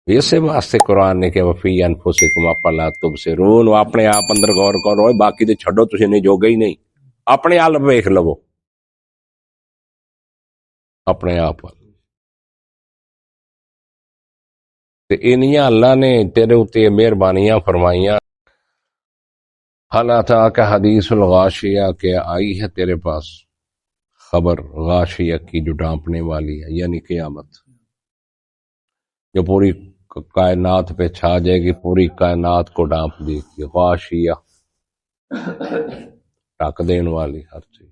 اسے واسطے قرآن نے کہ وفی انفسکم افلا تبصرون، اپنے آپ اندر غور کرو، باقی تے چھڈو، تسی نہیں جو گئی نہیں، اپنے آپ ویکھ لو، اپنے آپ تے انیاں اللہ نے تیرے اتے مہربانیاں فرمائیاں۔ حال آتا کہ حدیث الغاشیہ کہ آئی ہے تیرے پاس خبر غاشیہ کی جو ڈانپنے والی ہے، یعنی قیامت جو پوری کائنات پہ چھا جائے گی، پوری کائنات کو ڈانپ دے گی، غاشیہ ڈھک دین والی ہر چیز۔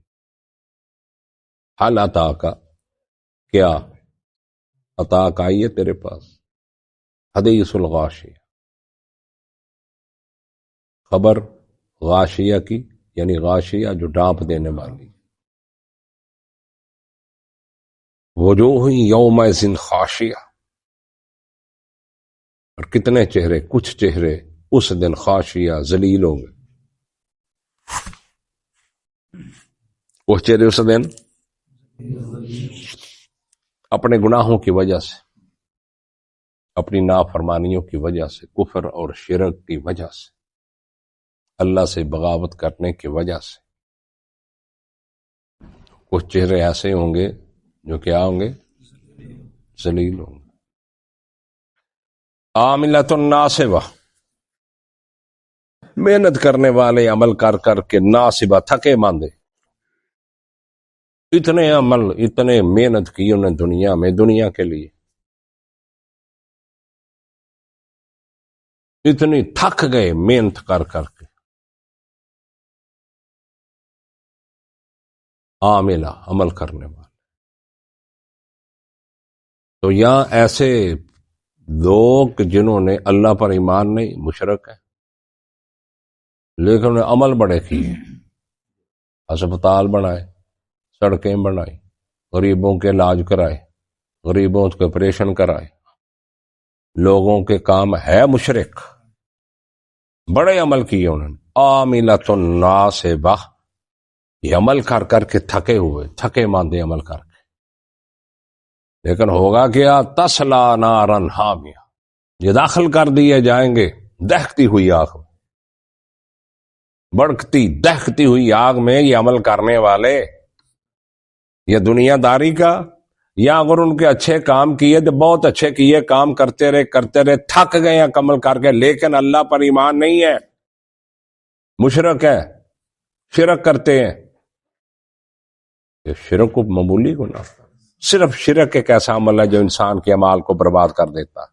حال عطا کا کیا عطا کا آئی ہے تیرے پاس حدیث الغاشیہ، خبر غاشیہ کی، یعنی غاشیہ جو ڈانپ دینے والی۔ وجوہ یومئذ خاشیہ، اور کتنے چہرے، کچھ چہرے اس دن خاشیہ ذلیل ہوں گے، وہ چہرے اس دن اپنے گناہوں کی وجہ سے، اپنی نافرمانیوں کی وجہ سے، کفر اور شرک کی وجہ سے، اللہ سے بغاوت کرنے کی وجہ سے، کچھ چہرے ایسے ہوں گے جو کیا ہوں گے، ذلیل ہوں گے۔ عاملۃ ناصبہ، محنت کرنے والے عمل کر کر کے، ناصبہ تھکے ماندے، اتنے عمل، اتنے محنت کی انہیں دنیا میں، دنیا کے لیے اتنی تھک گئے محنت کر کر کے۔ عاملہ عمل کرنے والے، تو یہاں ایسے لوگ جنہوں نے اللہ پر ایمان نہیں، مشرک ہے، لیکن انہیں عمل بڑے کیے، ہسپتال بنائے، سڑکیں بنائی، غریبوں کے علاج کرائے، غریبوں کے آپریشن کرائے، لوگوں کے کام ہے مشرک، بڑے عمل کیے انہوں نے۔ عاملۃ ناصبہ، یہ عمل کر کر کے تھکے ہوئے، تھکے ماندے عمل کر کے، لیکن ہوگا کیا، تسلا نارن حامیہ، یہ داخل کر دیے جائیں گے دہکتی ہوئی آگ میں، بڑکتی دہکتی ہوئی آگ میں یہ عمل کرنے والے۔ یہ دنیا داری کا، یا اگر ان کے اچھے کام کیے تو بہت اچھے کیے، کام کرتے رہے تھک گئے ہیں عمل کر کے، لیکن اللہ پر ایمان نہیں ہے، مشرک ہے، شرک کرتے ہیں۔ یہ شرک کو معمولی گناہ، صرف شرک ایک ایسا عمل ہے جو انسان کے اعمال کو برباد کر دیتا ہے۔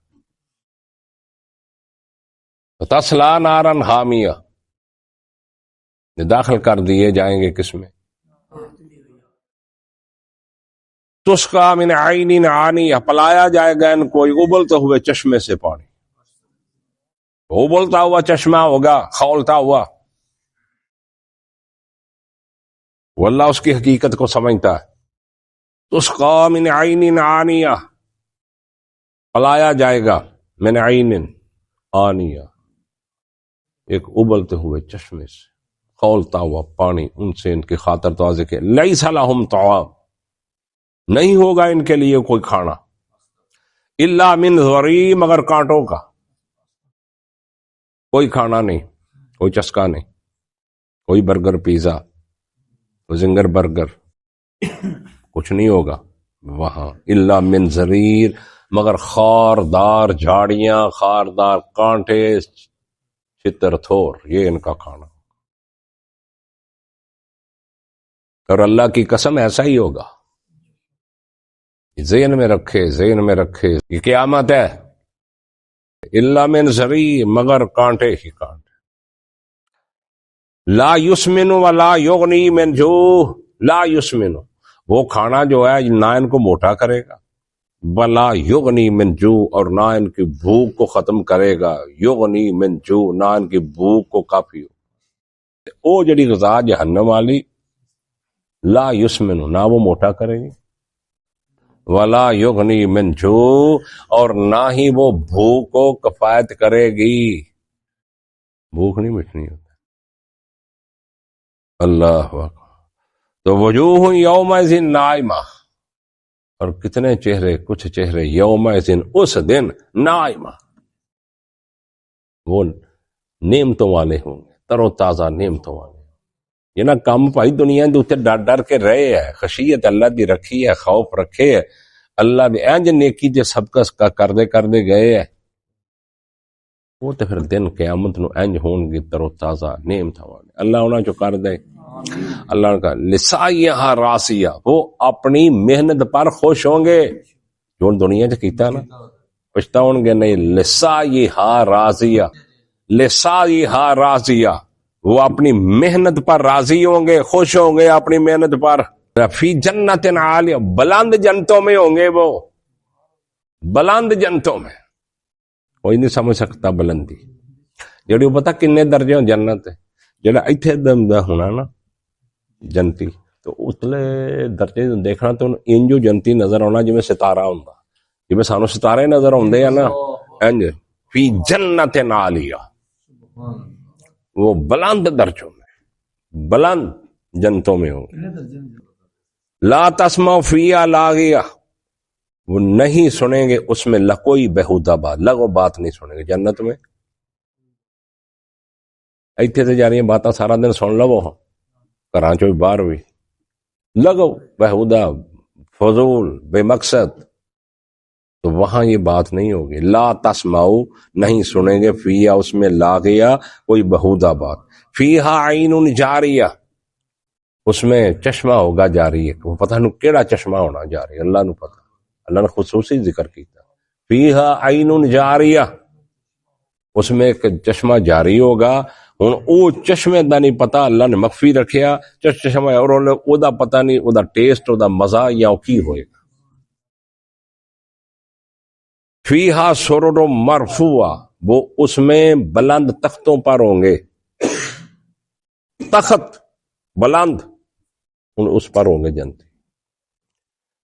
تسلا نارن حامیہ، یہ داخل کر دیے جائیں گے کس میں، تسقا من عین آنیہ، پلایا جائے گا ان کو ابلتے ہوئے چشمے سے پانی، ابلتا ہوا چشمہ ہوگا، کھولتا ہوا، واللہ اس کی حقیقت کو سمجھتا ہے۔ تسقا من عین آنیہ، پلایا جائے گا، من عین آنیہ، ایک ابلتے ہوئے چشمے سے، کھولتا ہوا پانی، ان سے ان کی خاطر توازے کے، لیس لہم طعام، نہیں ہوگا ان کے لیے کوئی کھانا، الا من ضریع، مگر کانٹوں کا، کوئی کھانا نہیں، کوئی چسکا نہیں، کوئی برگر پیزا، کوئی زنگر برگر، کچھ نہیں ہوگا وہاں، الا من ضریع، مگر خاردار جھاڑیاں، خاردار کانٹے، چتر تھور، یہ ان کا کھانا۔ اور اللہ کی قسم ایسا ہی ہوگا، ذہن میں رکھے، ذہن میں رکھے، یہ قیامت ہے، الا من ضریع، مگر کانٹے ہی کانٹے، لا یسمن ولا یغنی من جوع، لا یسمن، وہ کھانا جو ہے نہ ان کو موٹا کرے گا، ولا یغنی من جوع، اور نہ ان کی بھوک کو ختم کرے گا، یغنی من جوع، نہ ان کی بھوک کو کافی ہو، وہ جڑی غذا جہنم والی، لا یسمن، نہ وہ موٹا کرے گی، ولا یغنی من جوع، اور نہ ہی وہ بھوک کو کفایت کرے گی، بھوک نہیں مٹنی ہوتی۔ اللہ اکبر۔ تو وجوہ یومئذ نائمہ، اور کتنے چہرے، کچھ چہرے یومئذ اس دن نائمہ، وہ نعمتوں والے ہوں گے، تر و تازہ نعمتوں والے۔ یہ نہ کم بھائی دنیا دے اتنے ڈر ڈر کے رہے ہے، خشیت اللہ دی رکھی ہے، خوف رکھے ہے اللہ دی، اینج نیکی جے سب کا کردے گئے ہے، وہ تو پھر دن قیامت نو اینج ہون گے تر و تازہ نعمتوں والے۔ اللہ انہاں جو کر دے، اللہ کا لسائیہا راسیہ، وہ اپنی محنت پر خوش ہوں گے، جو دنیا چ کیتا نا پچھتاؤں گے نہیں۔ لسائیہا راضیہ، لسائیہا راضیہ، وہ اپنی محنت پر راضی ہوں گے، خوش ہوں گے اپنی محنت پر۔ فی جنت عالیہ، بلند جنتوں میں ہوں گے، وہ بلند جنتوں میں۔ کوئی نہیں سمجھ سکتا بلندی جڑی، وہ پتہ کنے درجے ہوں جنت ہے، جڑا ایتھے دم دا ہونا نا جنتی، تو اتلے درجے دیکھنا تو انجو جنتی نظر آنا جی میں ستارہ ہوں، جی میں سانو ستارے نظر ہوں دے نا، انج فی جنت عالیہ، وہ بلند درجوں میں، بلند جنتوں میں ہوں گے۔ لا تسمع فیہا لاغیہ، وہ نہیں سنیں گے اس میں کوئی بہودہ بات، لغو بات نہیں سنیں گے جنت میں۔ ایتھے سے جا رہی ہیں باتاں سارا دن سن لو، گھراں چوں باہر ہوئی، لغو بہودہ فضول بے مقصد، تو وہاں یہ بات نہیں ہوگی۔ لا تسمعوا، نہیں سنیں گے، فیہا اس میں لاغیہ، کوئی بہودہ بات، فیہا عین جاریہ، اس میں چشمہ ہوگا جاری ہے، وہ پتہ نہیں کیڑا چشمہ ہونا جاری، اللہ نو پتہ، اللہ نے خصوصی ذکر کیتا، فیہا عین جاریہ، اس میں ایک چشمہ جاری ہوگا۔ ہن او چشمے دا نہیں پتہ، اللہ نے مخفی رکھیا چشمہ، اور او دا پتہ نہیں، او دا ٹیسٹ، او دا مزہ یا او کی ہوئے گا۔ فیہا سرر مرفوعہ، وہ اس میں بلند تختوں پر ہوں گے، تخت بلند، اس پر ہوں گے جنتی۔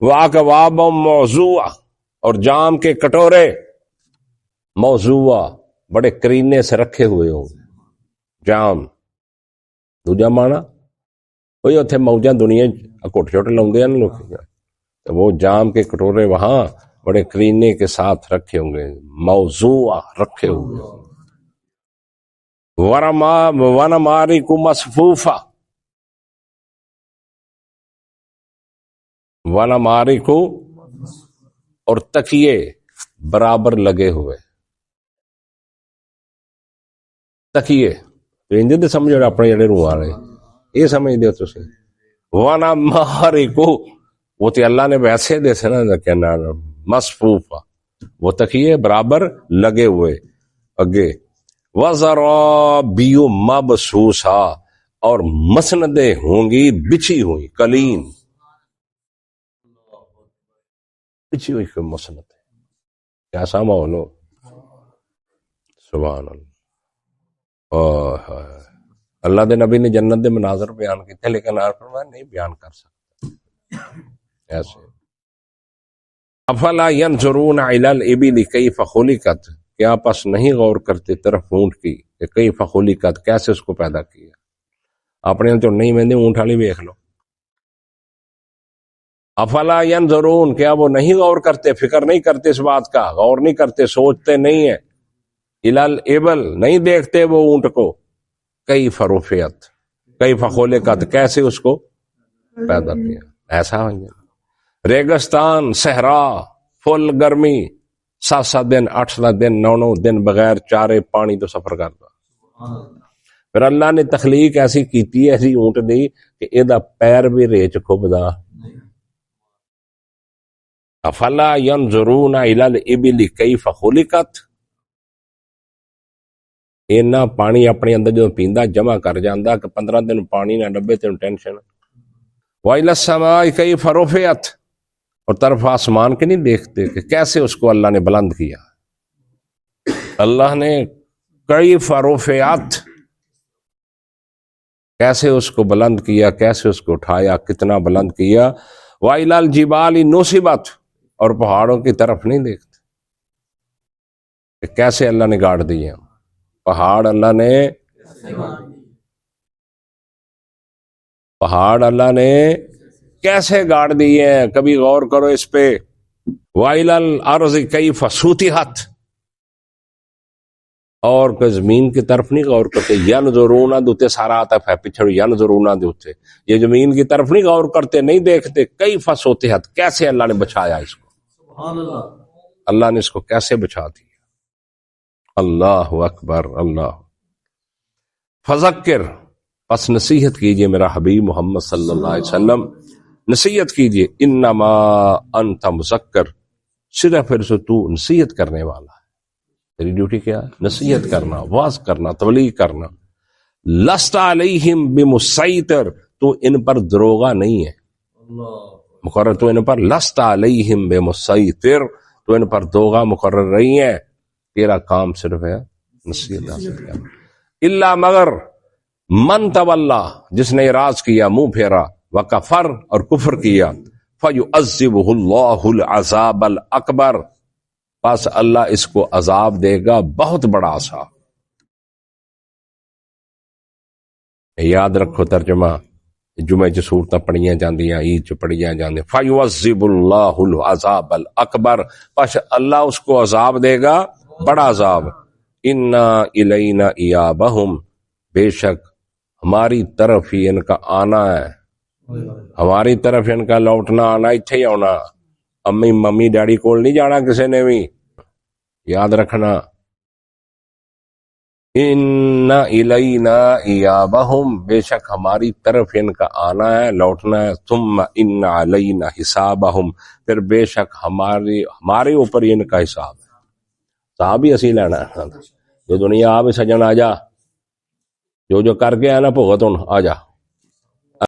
وَأَكْوَابٌ مَوْضُوعَةٌ، اور جام کے کٹورے، موضوعہ، بڑے کرینے سے رکھے ہوئے ہوں گے، جام دوجا مانا وہی اتنے موجاں دنیا کوٹ چھوٹ لاؤندے ہیں لوگ، تو وہ جام کے کٹورے وہاں بڑے کرینے کے ساتھ رکھے ہوں گے، موضوع رکھے ہوئے ہوں گے۔ وَنَمَارِقُ مَصْفُوفَةٌ، وَنَمَارِقُ، اور تکیے برابر لگے ہوئے، تکیے تو انجے دے سمجھو اپنے جڑے روح آ رہے یہ سمجھ دے تو سے۔ وَنَمَارِقُ، وہ تے اللہ نے ویسے دے سے نا کہنا مصفوفہ، وہ تکیے برابر لگے ہوئے اگے۔ وَزَرَابِيُّ مَبْثُوثَةٌ، اور مسندیں ہوں گی بچھی ہوئی، قلین بچھی ہوئی کوئی مسند ہے، کیسا ماحول ہو، سبحان اللہ۔ اللہ دے نبی نے جنت دے مناظر بیان کیتے، لیکن آپ فرمایا نہیں بیان کر سکتے ایسے۔ افلا ينظرون الى الابل كيف خلقت، کیا پس نہیں غور کرتے طرف اونٹ کی کہ کیف خلقت، کیسے اس کو پیدا کیا۔ اپنے تو نہیں مہندے اونٹ والی دیکھ لو۔ افلا ينظرون، کیا وہ نہیں غور کرتے، فکر نہیں کرتے اس بات کا، غور نہیں کرتے، سوچتے نہیں ہیں۔ الى الابل، نہیں دیکھتے وہ اونٹ کو، کیف رفعت، کیف خلقت، کیسے اس کو پیدا کیا۔ ایسا ہو گیا ریگستان، صحرا، فل گرمی، 7 دن 8 دن 9 دن بغیر چارے پانی تو سفر کرتا۔ پھر اللہ نے تخلیق ایسی کیتی، ایسی اونٹ دی کہ ایدا پیر بھی ریچ کھبدا۔ افلا ينظرون الى الابل كيف خلقت، اینا پانی اپنے اندر جو پیندا جمع کر جاندا کہ 15 دن پانی نہ ڈبے تے ٹینشن۔ وَإِلَى السَّمَاءِ كَيْفَ رُفِعَتْ، اور طرف آسمان کے نہیں دیکھتے کہ کیسے اس کو اللہ نے بلند کیا۔ اللہ نے کیف رفعت، کیسے اس کو بلند کیا، کیسے اس کو اٹھایا، کتنا بلند کیا۔ وَإِلَى الْجِبَالِ نُصِبَتْ، اور پہاڑوں کی طرف نہیں دیکھتے کہ کیسے اللہ نے گاڑ دیے پہاڑ، اللہ نے کیسے گاڑ دیے ہیں، کبھی غور کرو اس پہ. وَإِلَى الْأَرْضِ كَيْفَ سُطِحَتْ، اور کہ زمین کی طرف نہیں غور کرتے. ینظرون دوتے سارا آتا ہے پچھڑ، ینظرون دوتے، یہ زمین کی طرف نہیں غور کرتے، نہیں دیکھتے. کیف سطحت، کیسے اللہ نے بچایا اس کو، سبحان اللہ، اللہ نے اس کو کیسے بچا دیا. اللہ اکبر. اللہ. فذکر، پس نصیحت کیجئے میرا حبیب محمد صلی اللہ علیہ وسلم، نصیحت کیجئے. انما انت مذکر، صرف پھر سے تو نصیحت کرنے والا ہے. تیری ڈیوٹی کیا ہے؟ نصیحت کرنا، واعظ کرنا، تبلیغ کرنا. لست علیہم بمسیطر، تو ان پر دروغہ نہیں ہے مقرر، تو ان پر لست علیہم بمسیطر، تو ان پر دروغہ مقرر نہیں ہے. تیرا کام صرف ہے نصیحت حاصل کرنا. الا مگر من تولا، جس نے اعراض کیا، منہ پھیرا، وکفر، اور کفر کیا، فیعذبہ اللہ العذاب الاکبر، پس اللہ اس کو عذاب دے گا بہت بڑا سا. یاد رکھو ترجمہ، جمعے چ صورتاں پڑھیاں جاندیاں، عید چ پڑھیاں جاندیاں. فیعذب اللہ العذاب الاکبر، پس اللہ اس کو عذاب دے گا بڑا عذاب. انا الینا ایابہم، بے شک ہماری طرف ہی ان کا آنا ہے، ہماری طرف ان کا لوٹنا آنا، اتھے ہی آنا. امی ممی ڈیڈی کول نہیں جانا کسی نے بھی، یاد رکھنا. ان الینا ایابہم، بے شک ہماری طرف ان کا آنا ہے، لوٹنا ہے. ثم ان علینا حسابہم، پھر بے شک ہمارے اوپر ان کا حساب ہے. حساب ہی اسی لینا ہے. جو دنیا آپ سجن آ جا، جو کر کے آنا بھگت آ جا.